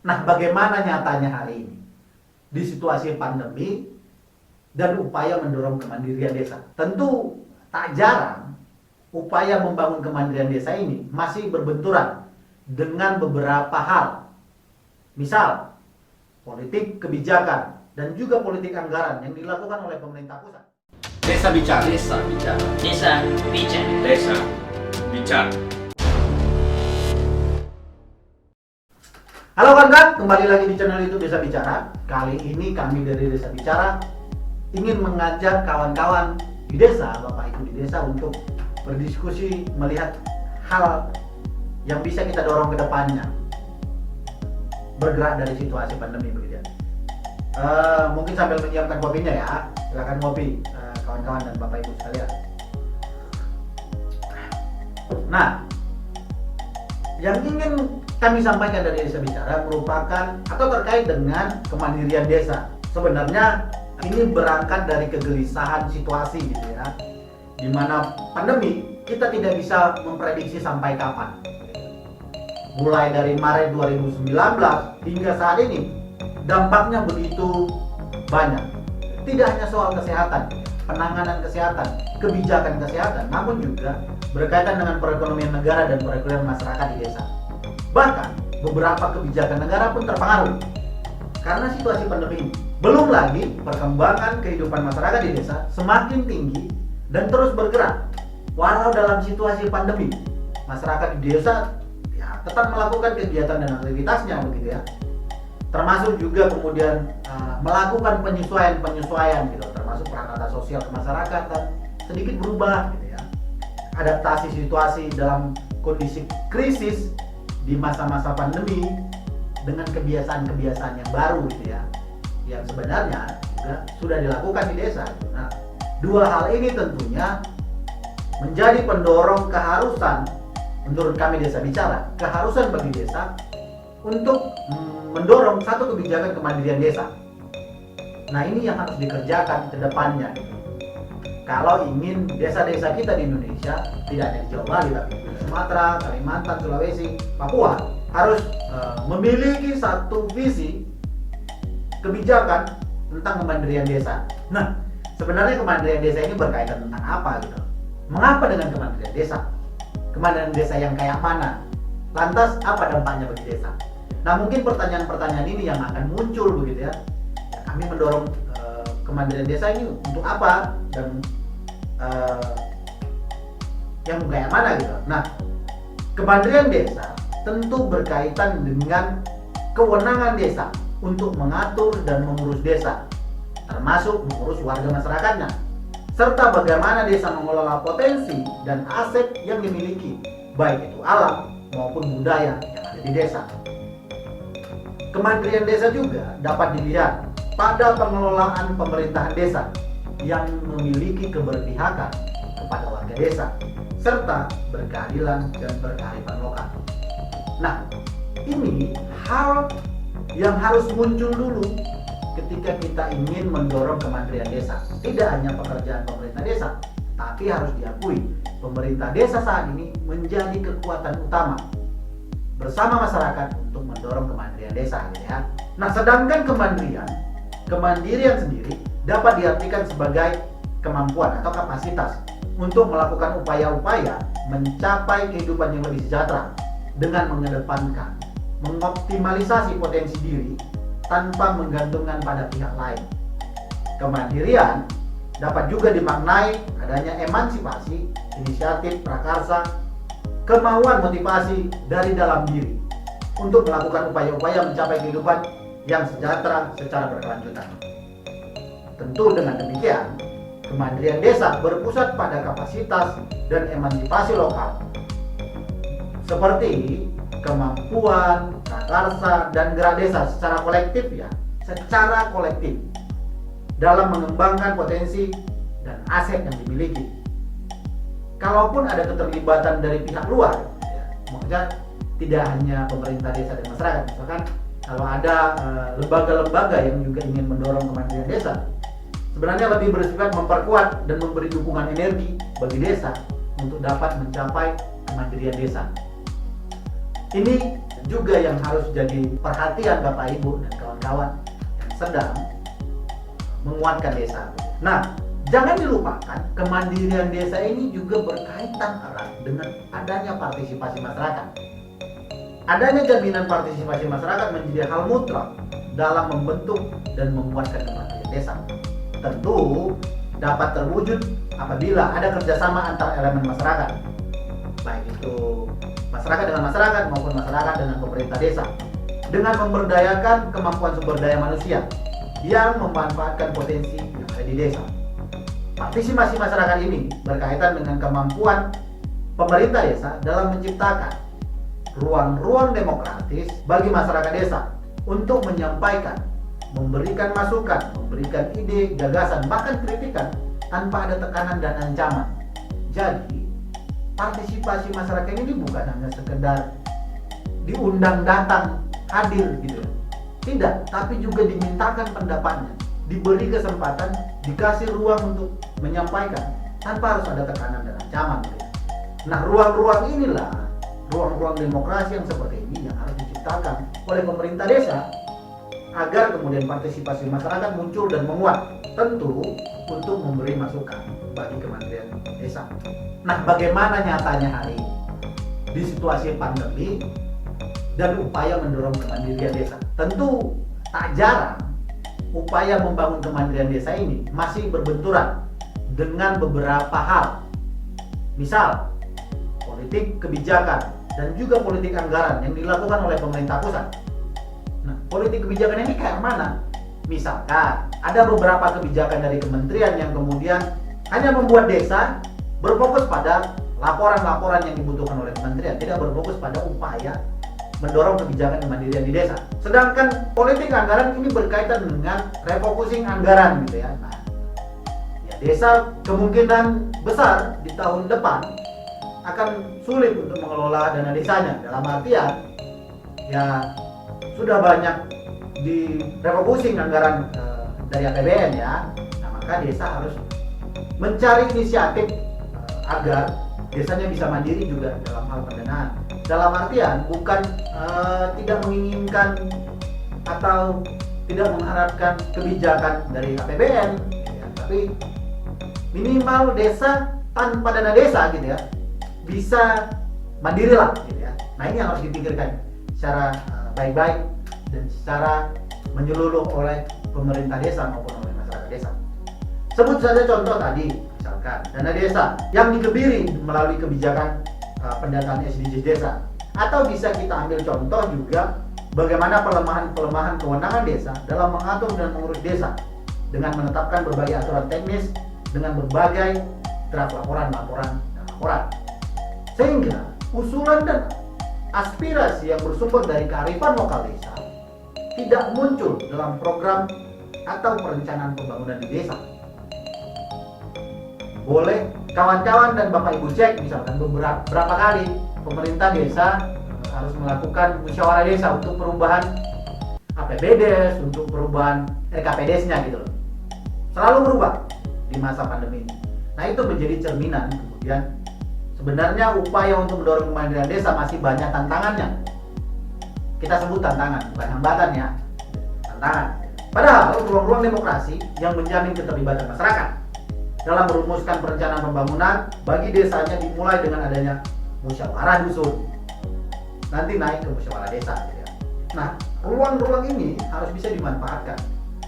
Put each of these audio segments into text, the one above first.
Nah, bagaimana nyatanya hari ini di situasi pandemi dan upaya mendorong kemandirian desa? Tentu tak jarang upaya membangun kemandirian desa ini masih berbenturan dengan beberapa hal. Misal, politik kebijakan dan juga politik anggaran yang dilakukan oleh pemerintah pusat. Desa bicara. Desa bicara. Desa bicara. Desa bicara. Halo kawan-kawan, kembali lagi di channel YouTube Desa Bicara. Kali ini kami dari Desa Bicara ingin mengajak kawan-kawan di desa, Bapak Ibu di desa untuk berdiskusi melihat hal yang bisa kita dorong ke depannya. Bergerak dari situasi pandemi begitu ya. Mungkin sambil menyiapkan kopinya ya. Silakan ngopi kawan-kawan dan Bapak Ibu sekalian. Nah, yang ingin kami sampaikan dari Desa Bicara merupakan atau terkait dengan kemandirian desa. Sebenarnya ini berangkat dari kegelisahan situasi gitu ya, di mana pandemi kita tidak bisa memprediksi sampai kapan. Mulai dari Maret 2019 hingga saat ini dampaknya begitu banyak. Tidak hanya soal kesehatan, penanganan kesehatan, kebijakan kesehatan, namun juga berkaitan dengan perekonomian negara dan perekonomian masyarakat di desa. Bahkan beberapa kebijakan negara pun terpengaruh karena situasi pandemi ini. Belum lagi perkembangan kehidupan masyarakat di desa semakin tinggi dan terus bergerak. Walau dalam situasi pandemi, masyarakat di desa ya tetap melakukan kegiatan dan aktivitasnya begitu ya. Termasuk juga kemudian melakukan penyesuaian gitu, termasuk peran sosial kemasyarakatan sedikit berubah gitu ya. Adaptasi situasi dalam kondisi krisis di masa-masa pandemi dengan kebiasaan-kebiasaan yang baru gitu ya, yang sebenarnya juga sudah dilakukan di desa. Nah, dua hal ini tentunya menjadi pendorong keharusan menurut kami Desa Bicara, keharusan bagi desa untuk mendorong satu kebijakan kemandirian desa. Nah, ini yang harus dikerjakan ke depannya gitu. Kalau ingin desa-desa kita di Indonesia, tidak hanya di Jawa Bali tapi di Sumatera, Kalimantan, Sulawesi, Papua harus memiliki satu visi kebijakan tentang kemandirian desa. Nah, sebenarnya kemandirian desa ini berkaitan tentang apa gitu? Mengapa dengan kemandirian desa? Kemandirian desa yang kayak mana? Lantas apa dampaknya bagi desa? Nah, mungkin pertanyaan-pertanyaan ini yang akan muncul begitu ya. Kami mendorong kemandirian desa ini untuk apa dan yang kayak mana gitu. Nah, kemandirian desa tentu berkaitan dengan kewenangan desa untuk mengatur dan mengurus desa, termasuk mengurus warga masyarakatnya, serta bagaimana desa mengelola potensi dan aset yang dimiliki, baik itu alam maupun budaya yang ada di desa. Kemandirian desa juga dapat dilihat pada pengelolaan pemerintahan desa yang memiliki keberpihakan kepada warga desa serta berkeadilan dan berkearifan lokal. Nah, ini hal yang harus muncul dulu ketika kita ingin mendorong kemandirian desa. Tidak hanya pekerjaan pemerintah desa, tapi harus diakui pemerintah desa saat ini menjadi kekuatan utama bersama masyarakat untuk mendorong kemandirian desa gitu ya. Nah, sedangkan kemandirian sendiri dapat diartikan sebagai kemampuan atau kapasitas untuk melakukan upaya-upaya mencapai kehidupan yang lebih sejahtera dengan mengedepankan mengoptimalisasi potensi diri tanpa menggantungkan pada pihak lain. Kemandirian dapat juga dimaknai adanya emansipasi, inisiatif, prakarsa, kemauan motivasi dari dalam diri untuk melakukan upaya-upaya mencapai kehidupan yang sejahtera secara berkelanjutan. Tentu dengan demikian, kemandirian desa berpusat pada kapasitas dan emansipasi lokal seperti kemampuan, prakarsa, dan gerak desa secara kolektif dalam mengembangkan potensi dan aset yang dimiliki. Kalaupun ada keterlibatan dari pihak luar, ya, maksudnya tidak hanya pemerintah desa dan masyarakat, misalkan kalau ada lembaga-lembaga yang juga ingin mendorong kemandirian desa, sebenarnya lebih bersifat memperkuat dan memberi dukungan energi bagi desa untuk dapat mencapai kemandirian desa. Ini juga yang harus jadi perhatian Bapak Ibu dan kawan-kawan yang sedang menguatkan desa. Nah, jangan dilupakan kemandirian desa ini juga berkaitan erat dengan adanya partisipasi masyarakat. Adanya jaminan partisipasi masyarakat menjadi hal mutlak dalam membentuk dan menguatkan kemandirian desa. Tentu dapat terwujud apabila ada kerjasama antar elemen masyarakat, baik itu masyarakat dengan masyarakat maupun masyarakat dengan pemerintah desa, dengan memberdayakan kemampuan sumber daya manusia yang memanfaatkan potensi yang ada di desa. Partisipasi masyarakat ini berkaitan dengan kemampuan pemerintah desa dalam menciptakan ruang-ruang demokratis bagi masyarakat desa untuk menyampaikan, memberikan masukan, memberikan ide, gagasan, bahkan kritikan tanpa ada tekanan dan ancaman. Jadi, partisipasi masyarakat ini bukan hanya sekedar diundang datang hadir gitu. Tidak, tapi juga dimintakan pendapatnya, diberi kesempatan, dikasih ruang untuk menyampaikan tanpa harus ada tekanan dan ancaman gitu. Nah, ruang-ruang inilah, ruang-ruang demokrasi yang seperti ini yang harus diciptakan oleh pemerintah desa agar kemudian partisipasi masyarakat muncul dan menguat, tentu untuk memberi masukan bagi kemandirian desa. Nah, bagaimana nyatanya hari ini di situasi pandemi dan upaya mendorong kemandirian desa? Tentu tak jarang upaya membangun kemandirian desa ini masih berbenturan dengan beberapa hal. Misal, politik kebijakan dan juga politik anggaran yang dilakukan oleh pemerintah pusat. Nah, politik kebijakan ini kayak mana? Misalkan ada beberapa kebijakan dari kementerian yang kemudian hanya membuat desa berfokus pada laporan-laporan yang dibutuhkan oleh kementerian, tidak berfokus pada upaya mendorong kebijakan kemandirian di desa. Sedangkan politik anggaran ini berkaitan dengan refocusing anggaran gitu ya. Nah, ya desa kemungkinan besar di tahun depan akan sulit untuk mengelola dana desanya, dalam artian ya sudah banyak di refocusing anggaran dari APBN ya. Nah, maka desa harus mencari inisiatif agar desanya bisa mandiri juga dalam hal pendanaan. Dalam artian bukan tidak menginginkan atau tidak mengharapkan kebijakan dari APBN ya, tapi minimal desa tanpa dana desa gitu ya bisa mandiri lah gitu ya. Nah, ini yang harus dipikirkan secara baik-baik dan secara menyeluruh oleh pemerintah desa maupun oleh masyarakat desa. Sebut saja contoh tadi, misalkan dana desa yang dikebiri melalui kebijakan pendataan SDGs desa. Atau bisa kita ambil contoh juga bagaimana pelemahan kewenangan desa dalam mengatur dan mengurus desa dengan menetapkan berbagai aturan teknis dengan berbagai draft laporan. Sehingga usulan dan aspirasi yang bersumber dari kearifan lokal desa tidak muncul dalam program atau perencanaan pembangunan di desa. Boleh kawan-kawan dan Bapak Ibu cek misalkan berapa kali pemerintah desa harus melakukan musyawarah desa untuk perubahan APBDes, untuk perubahan RKPDes-nya gitu loh. Selalu berubah di masa pandemi ini. Nah, itu menjadi cerminan kemudian sebenarnya upaya untuk mendorong kemandirian desa masih banyak tantangannya. Kita sebut tantangan, bukan hambatan ya. Tantangan. Padahal ruang-ruang demokrasi yang menjamin keterlibatan masyarakat dalam merumuskan perencanaan pembangunan bagi desanya dimulai dengan adanya musyawarah dusun. Nanti naik ke musyawarah desa gitu ya. Nah, ruang-ruang ini harus bisa dimanfaatkan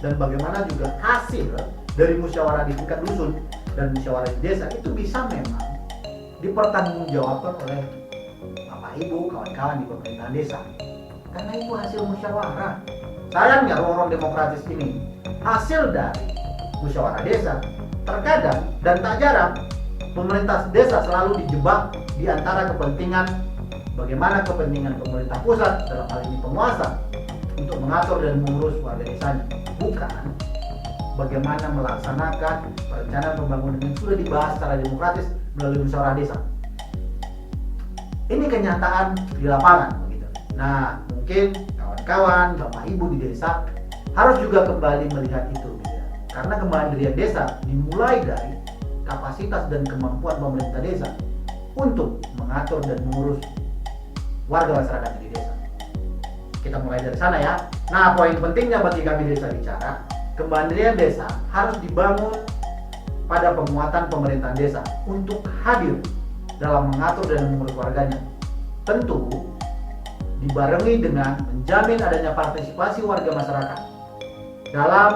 dan bagaimana juga hasil dari musyawarah di tingkat dusun dan musyawarah di desa itu bisa memang dipertanggungjawabkan oleh Bapak Ibu, kawan-kawan di pemerintahan desa. Karena itu hasil musyawarah. Sayangnya ruang-ruang demokratis ini hasil dari musyawarah desa. Terkadang dan tak jarang pemerintah desa selalu dijebak di antara kepentingan, bagaimana kepentingan pemerintah pusat dalam hal ini penguasa untuk mengatur dan mengurus warga desanya, bukan bagaimana melaksanakan perencanaan pembangunan yang sudah dibahas secara demokratis melalui musyawarah desa. Ini kenyataan di lapangan begitu. Nah, mungkin kawan-kawan, Bapak Ibu di desa harus juga kembali melihat itu gitu ya. Karena kemandirian desa dimulai dari kapasitas dan kemampuan pemerintah desa untuk mengatur dan mengurus warga masyarakat di desa. Kita mulai dari sana ya. Nah, poin pentingnya bagi kami Desa Bicara, kemandirian desa harus dibangun pada penguatan pemerintahan desa untuk hadir dalam mengatur dan mengurus warganya. Tentu dibarengi dengan menjamin adanya partisipasi warga masyarakat dalam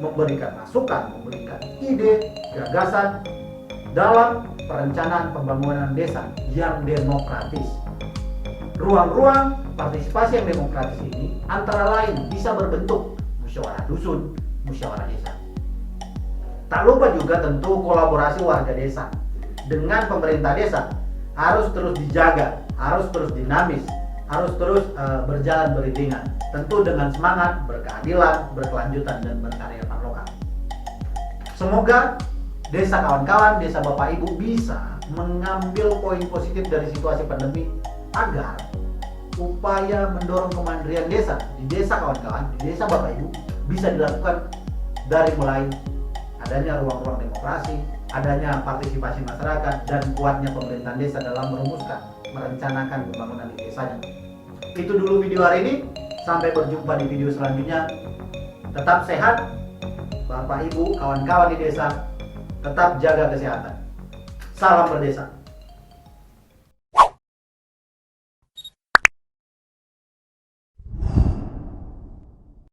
memberikan masukan, memberikan ide, gagasan dalam perencanaan pembangunan desa yang demokratis. Ruang-ruang partisipasi yang demokratis ini antara lain bisa berbentuk musyawarah dusun, musyawarah desa. Tak lupa juga tentu kolaborasi warga desa dengan pemerintah desa harus terus dijaga, harus terus dinamis, harus terus berjalan beriringan. Tentu dengan semangat berkeadilan, berkelanjutan dan berkearifan lokal. Semoga desa kawan-kawan, desa Bapak Ibu bisa mengambil poin positif dari situasi pandemi agar upaya mendorong kemandirian desa di desa kawan-kawan, di desa Bapak Ibu bisa dilakukan dari mulai adanya ruang-ruang demokrasi, adanya partisipasi masyarakat, dan kuatnya pemerintahan desa dalam merumuskan, merencanakan pembangunan di desanya. Itu dulu video hari ini. Sampai berjumpa di video selanjutnya. Tetap sehat, Bapak Ibu, kawan-kawan di desa. Tetap jaga kesehatan. Salam berdesa.